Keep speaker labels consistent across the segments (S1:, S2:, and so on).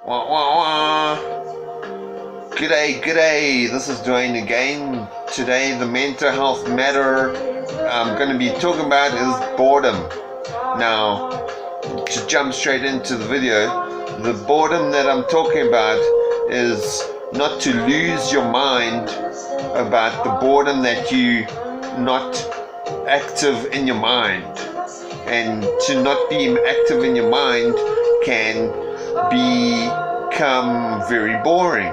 S1: Wah, wah, wah. G'day, this is Dwayne again. Today the mental health matter I'm going to be talking about is boredom. Now, to jump straight into the video, the boredom that I'm talking about is not to lose your mind about the boredom that you not active in your mind, and to not be active in your mind can become very boring.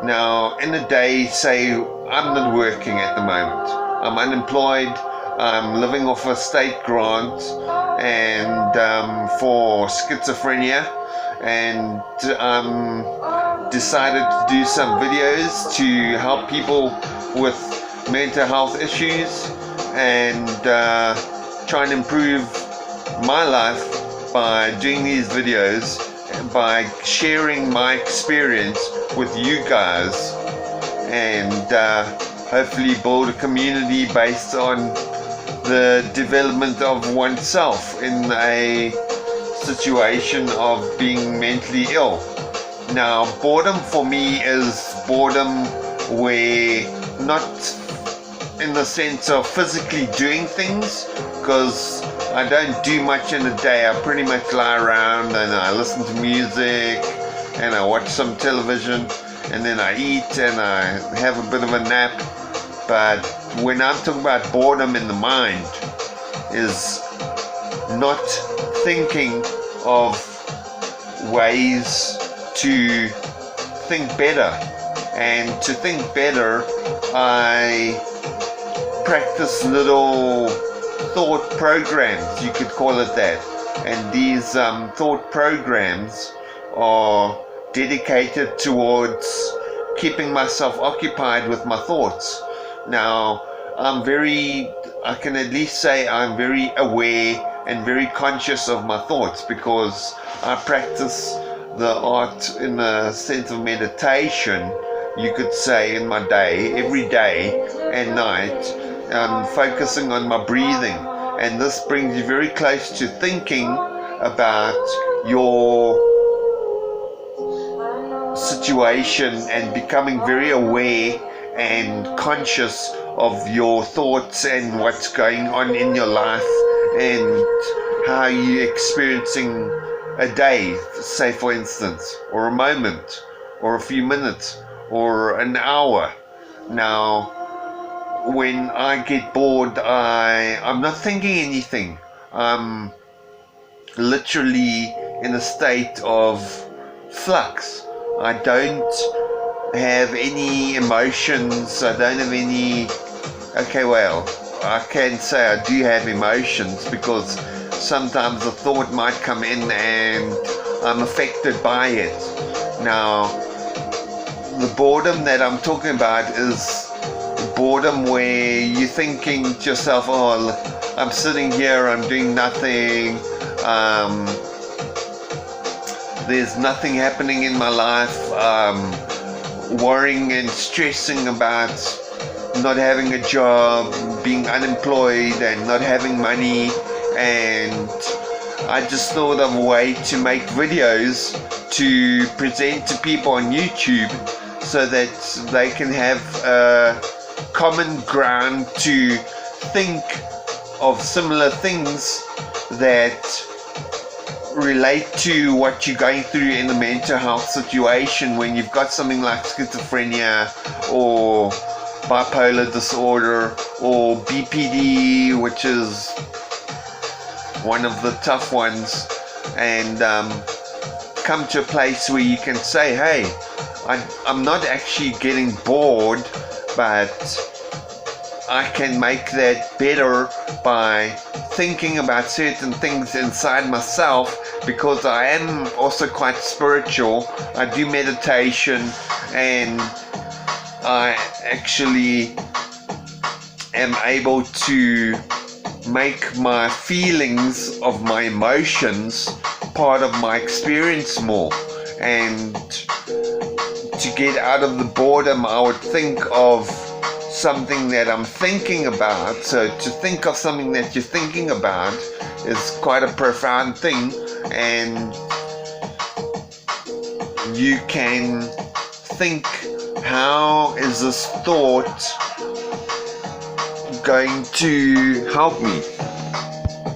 S1: Now, in a day, say I'm not working at the moment, I'm unemployed, I'm living off a state grant and for schizophrenia, and decided to do some videos to help people with mental health issues and try and improve my life by doing these videos, by sharing my experience with you guys, and hopefully build a community based on the development of oneself in a situation of being mentally ill. Now, boredom for me is boredom where, not in the sense of physically doing things, because I don't do much in a day. I pretty much lie around and I listen to music and I watch some television and then I eat and I have a bit of a nap. But when I'm talking about boredom in the mind, is not thinking of ways to think better. And to think better, I practice little thought programs, you could call it that. And these thought programs are dedicated towards keeping myself occupied with my thoughts. Now, I can at least say I'm very aware and very conscious of my thoughts, because I practice the art in a sense of meditation, you could say, in my day, every day and night, focusing on my breathing. And this brings you very close to thinking about your situation and becoming very aware and conscious of your thoughts and what's going on in your life and how you're experiencing a day, say for instance, or a moment, or a few minutes, or an hour. Now, when I get bored, I'm not thinking anything. I'm literally in a state of flux. I don't have any emotions. I don't have any... Okay, well, I can say I do have emotions, because sometimes a thought might come in and I'm affected by it. Now, the boredom that I'm talking about is boredom where you're thinking to yourself, oh, I'm sitting here, I'm doing nothing, there's nothing happening in my life, worrying and stressing about not having a job, being unemployed and not having money. And I just thought of a way to make videos to present to people on YouTube, so that they can have a common ground to think of similar things that relate to what you're going through in a mental health situation, when you've got something like schizophrenia or bipolar disorder or BPD, which is one of the tough ones, and come to a place where you can say, hey, I'm not actually getting bored, but I can make that better by thinking about certain things inside myself, because I am also quite spiritual. I do meditation, and I actually am able to make my feelings of my emotions part of my experience more. And to get out of the boredom, I would think of something that I'm thinking about. So to think of something that you're thinking about is quite a profound thing, and you can think, how is this thought going to help me?